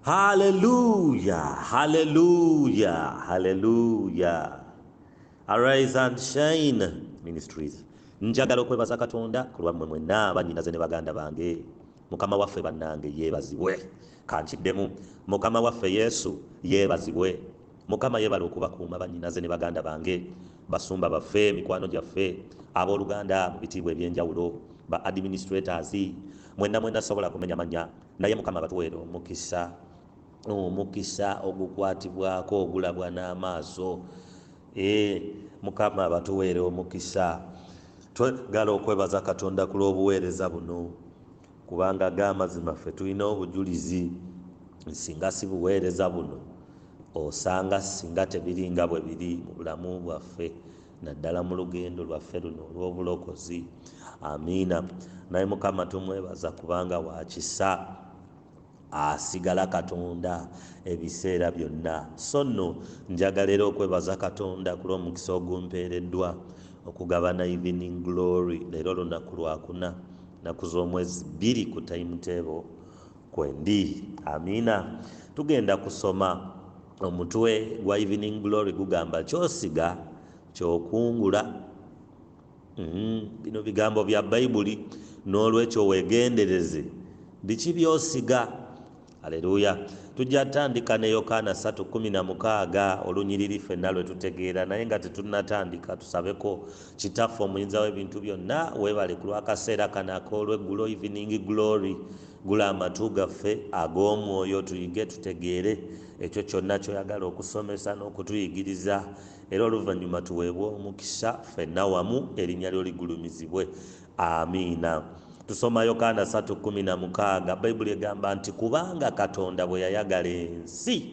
Hallelujah, hallelujah, hallelujah. Arise and Shine Ministries. Njagala okwebaza Katonda ku lwammwe mwenna bannyinaze ne baganda bange. Mukama waffe bannange yeebazibwe. Kankiddemu. Mukama waffe Yesu yeebazibwe. Mukama yeebala okubakuuma bannyinaze ne baganda bange. Basumba baffe, mikwano gyaffe, abooluganda mu bitiibwa eby'enjawulo, ba administrators, mwenna sobola kumenya mannya, naye Mukama batuweera omukisa ogukwatibwako ogulabwa n'amaaso. Mukama batuweere omukisa. Twagala okwebaza Katonda ku lw'obuweereza buno, kubanga ag'amazima ffe tulina obujulizi. Singa si buweereza buno osanga singa tebiringa bwe biri mu bulamu bwaffe, naddala mu lugendo lwaffe luno olw'obulokozi. Amiina. Naye Mukama tumwebaza kubanga wakisa, asigala Katonda ebiseera byonna. So nno njagala era okwebaza Katonda ku lw'omukisa ogumpeereddwa okugabana evening glory. Leero lunaku lwakuna, naku z'omwezi 2 ku timetable kwendi. Amiina. Tugenda kusoma omutwe gwa evening glory gugamba ky'osiga ky'okungula. Bino bigambo bya Bayibuli, n'olwekyo wegendeleze biki by'osiga. Haleluya. Tujja tandika ne Yokaana 3:16 olunyiriri ffenna lwe tutegeera, naye nga tetunnatandika tusabeko kitaffe omuyinza w'ebintu byonna weebale ku lw'akaseera kano ak'olweggulo evening glory. Gula amatu gaffe ag'omwoyo tuyige tutegeere ekyo kyonna ky'oyagala okusomesa n'okutuyigiriza, era oluvannyuma tuweebwe omukisa ffenna wamu, erinnya lyo ligulumizibwe. Amiina. Tusoma Yokaana 3:16. Bayibuli egamba nti kubanga Katonda bwe yayagala ensi,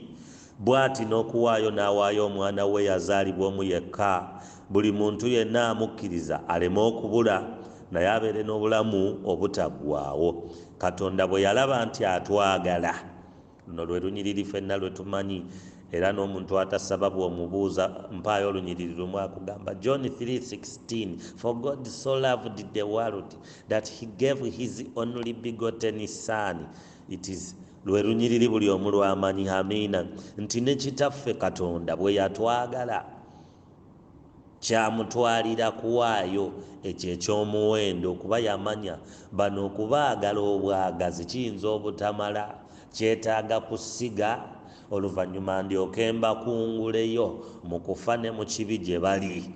bw'ati n'okuwaayo n'awaayo Omwana we eyazaalibwa omu yekka, buli muntu yenna amukkiriza aleme okubula, naye abeere n'obulamu obutaggwaawo. Katonda bwe yalaba nti atwagala, luno lwe lunyiriri ffenna lwe tumanyi, era n'omuntu atasaba bw'omubuuza mpaayo olunyiriri lumu akugamba John 3:16, for God so loved the world that he gave his only begotten son. It is lwe lunyiriri buli omu lwamanyi. Amiina. Nti ne kitaffe Katonda bwe yatwagala kyamutwalira kuwaayo ekyo eky'omuwendo, kuba yamanya bano okubaagala obwagazi kiyinza obutamala, kyetaaga kusiga oluvannyuma ndyoke mbakunguleyo mu kufa ne mu kibi gye bali.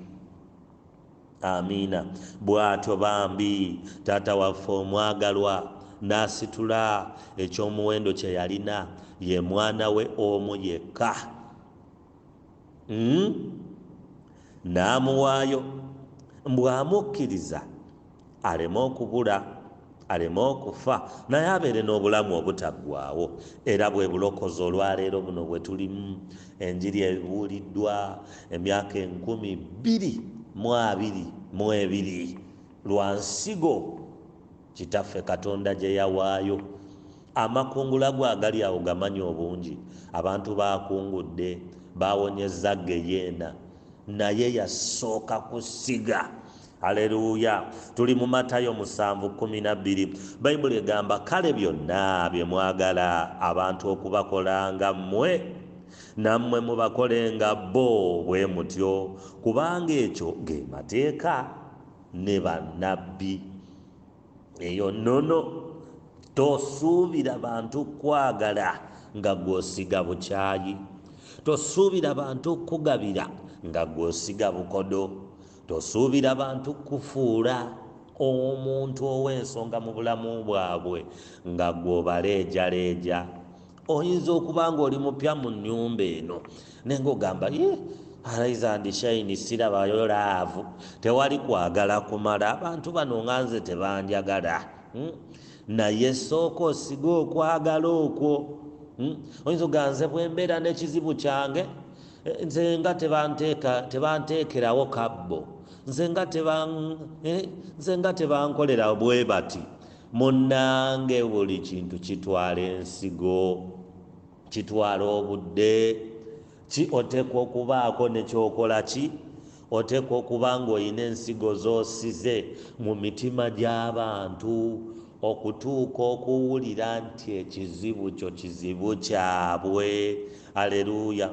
Amiina. Bw'atyo bambi taata waffe omwagalwa n'asitula eky'omuwendo kye yalina, ye mwana we omu yekka, n'amuwaayo mbw'amukkiriza aleme okubula, aleme okufa, naye abeere n'obulamu obutaggwaawo. Era bwe bulokozi olwaleero buno bwe tulimu, enjiri ebuuliddwa emyaka 2022 lwa nsigo kitaffe Katonda gye yawaayo. Amakungula go agali awo gamanyi obungi, abantu baakungudde, baawonyezza yenna, naye yasooka kusiga. Haleluya. Tuli mu Matayo 7:12. Bayibuli egamba kale byonna bye mwagala abantu okubakolanga mmwe, nammwe mubakolenga bo bwe mutyo, kubanga ekyo ge mateeka ne bannabbi. Eyo nnono. Tosuubira bantu kwagala nga gw'osiga bukyayi. Tosuubira bantu kugabira nga gw'osiga bukodo. Tosuubira bantu kufuula omuntu ow'ensonga mu bulamu bwabwe nga gw'obaleejaleeja. Oyinza okuba ng'oli mupya mu nnyumba eno naye ng'ogamba Arise and Shine sirabayo laavu, tewali kwagala kumala, abantu bano nga nze tebanjagala. Naye sooka osiga okwagala okwo. Oyinza oganze bwe mbeera n'ekizibu kyange, nze nga tebanteekerawo kabbo, nze nga tebankolera bwe bati. Munnange buli kintu kitwala ensigo, kitwala obudde. Oteekwa okubaako ne kyokola ki? Oteekwa okuba ng'olina ensigo z'osize mu mitima gy'abantu. okutuuka okuwulira nti ekizibu kyo kizibu kyabwe. Aleluya.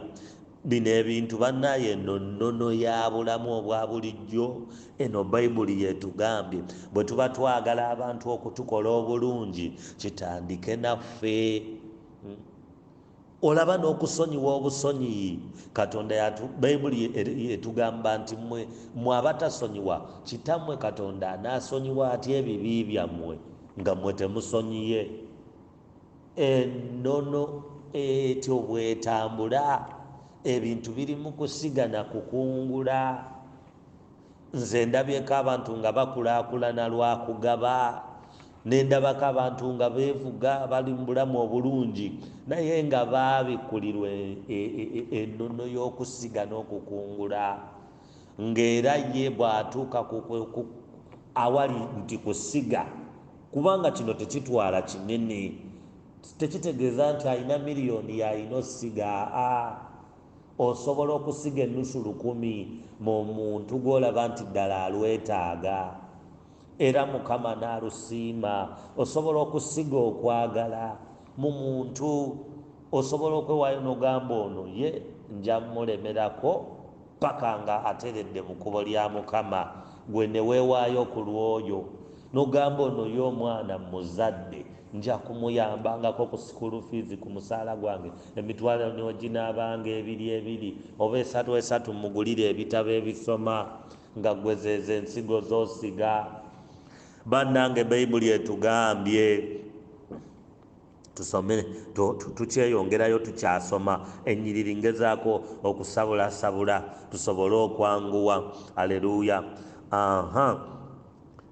Bino ebintu bannaye eno nnono ya bulamu obwa bulijjo. Eno Bayibuli yetugambye bwe tuba twagala abantu okutukola obulungi kitandike naffe. Olaba n'okusonyiwa obusonyi. Katonda Bayibuli yetugamba nti mwe abatasonyiwa kitammwe Katonda anaasonyiwa atya ebibi byammwe nga mmwe temusonyiye. Ennono etyo bwetambula ebintu biri mu kusiga na kukungula. Nze ndabyeko abantu nga bakulaakulana lwa kugaba, nendabako abantu nga beevuga bali mu bulamu obulungi naye nga baabikulirwa ennono y'okusiga n'okukungula. Ng'era ye bw'atuuka awali nti kusiga, kubanga kino tekitwala kinene, tekitegeeza nti alina miliyoni y'alina osiga. Osobola okusiga ennusu 1,000 mu muntu gw'olaba nti ddala alwetaaga era Mukama n'alusiima. Osobola okusiga okwagala mu muntu, osobola okwewaayo n'ogamba ono ye nja mulemerako paka nga ateredde mu kkubo lya Mukama. Gwe ne weewaayo ku lwoyo n'ogamba ono ye omwana muzadde nja kumuyambangako ku school fees ku musaala gwange emitwalo n'oginaabanga 2 oba 3 mugulire ebitabo ebisoma nga gwe zeeze ensigo z'osiga. Bannange Bayibuli etugambye tusome, tukyeyongerayo tukyasoma ennyiriri ngezaako okusabula tusobole okwanguwa. Aleluya.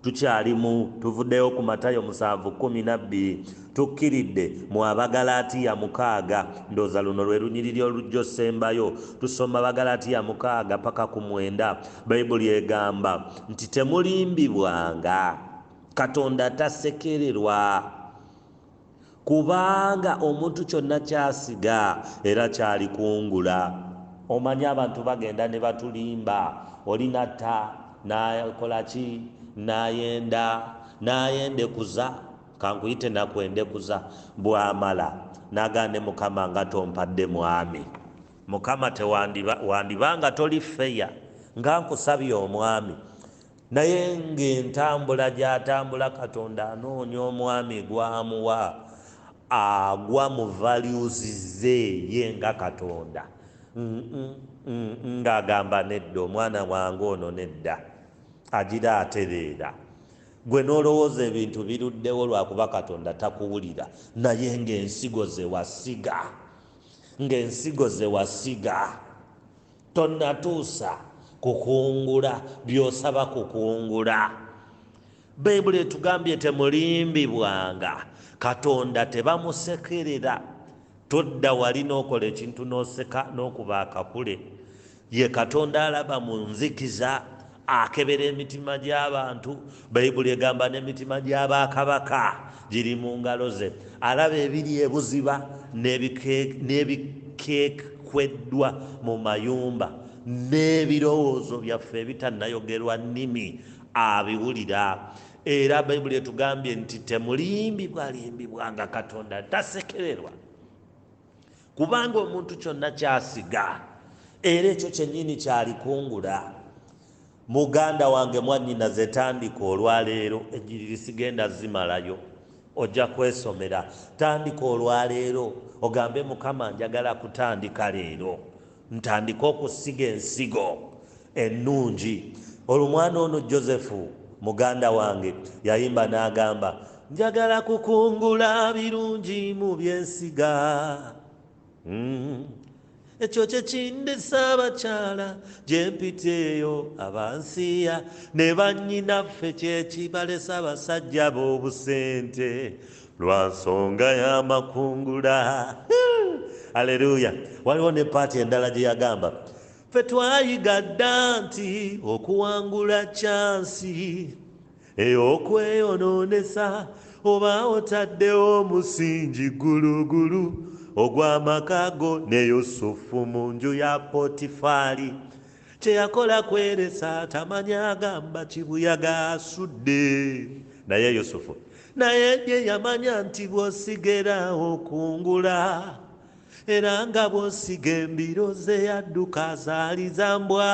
Tukyalimu, tuvuddeyo ku Matayo 7:12. Tukkiridde mu Abagalaatiya 6. Ndooza luno lwe lunyiriri olujja sembayo. Tusoma Abagalaatiya 6 paka ku 9. Bayibuli egamba nti temulimbibwanga, Katonda tasekererwa, kubanga omuntu kyonna ky'asiga era ky'alikungula. Omanyi abantu bagenda ne batulimba, olinatta n'akola ki? N'ayendekuza, kankuyite nakwendekuza. Bw'amala n'agande Mukama nga tompadde mwami. Mukama wandibanga toli feya nga nkusabye omwami, naye ng'entambula gy'atambula Katonda anoonya omwami gwamuwa agwa mu values ze ye nga Katonda. Ng'agamba nedda omwana wange ono nedda agira atereera. Gwe n'olowooza ebintu biruddewo lwakuba Katonda takuwulira, naye ng'ensigo ze wasiga tonnatuusa kukungula by'osaba kukungula. Bayibuli etugambye temulimbibwanga, Katonda tebamusekerera. Todda wali n'okola ekintu n'oseka n'okuba akakule. Ye Katonda alaba mu nzikiza, akebera emitima gy'abantu. Bayibuli egamba n'emitima gy'abakabaka giri mu ngalo ze. Alaba ebiri ebuziba n'ebikekweddwa mu mayumba, n'ebirowoozo byaffe ebitannayogerwa nnimi abiwulira. Era Bayibuli etugambye nti temulimbibwanga, Katonda tasekererwa, kubanga omuntu kyonna ky'asiga era ekyo kyennyini ky'alikungula. Muganda wange mwannyina ze tandika olwaleero, ejjiriri sigenda zimalayo, ojja kwesomera. Tandika olwaleero ogambe Mukama njagala kutandika leero, ntandika okusiga ensigo ennungi. Olumwana ono Josefu muganda wange yayimba n'agamba njagala kukungula birungi mu byensiga. Ekyo kye kindesa abakyala gye mpiteeyo abansiya ne bannyinaffe kye kibalesa abasajja b'obusente lwa nsonga y'amakungula. Aleluya. Waliwo ne paati endala gye yagamba ffe twayiga dda nti okuwangula kyansi ey'okweyonoonesa oba otaddewo omusingi gulugulu ogw'amakago ne Yusufu mu nju ya Potifaali. Kye yakola kweresa tamanya agamba kibuyaga asudde. Naye Yusufu naye ye yamanya nti bw'osiga okungula era nga bw'osiga embiro ze yadduka azaaliza mbwa.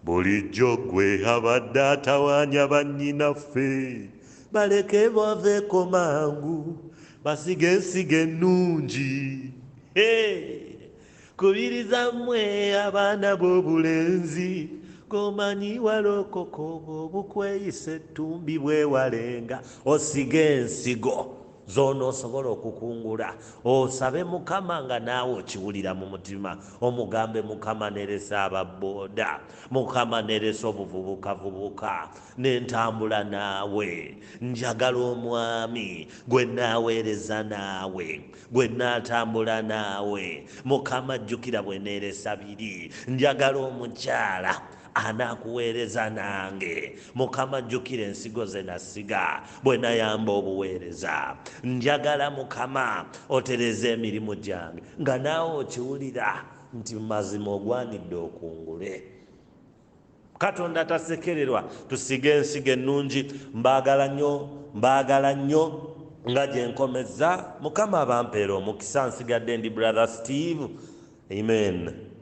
Bulijjo gwe abadde atawaanya bannyinaffe baleke baveeko mangu basige ensigo ennungi. Kubiriza mmwe abaana b'obulenzi gomanyi walokoko obukweyisa ettumbi bwewalenga osiga ensigo z'onoosobola okukungula, osabe Mukama nga naawe okiwulira mu mutima, omugambe Mukama neresa ababooda, Mukama neresa obuvubukavubuka, n'entambula naawe. Njagala omwami gwe naaweereza naawe, gwe naatambula naawe. Mukama jjukira bwe neeresa biri. Njagala omukyala anaakuweereza nange. Mukama jjukira ensigo ze nasiga bwe nayamba obuweereza. Njagala Mukama otereze emirimu gyange nga naawe okiwulira nti mazima ogwanidde okungule. Katonda tasekererwa, tusige ensigo ennungi. Mbaagala nnyo nga gye nkomeza. Mukama abampeera omukisa. Nsigadde ndi Brother Steve. Amen.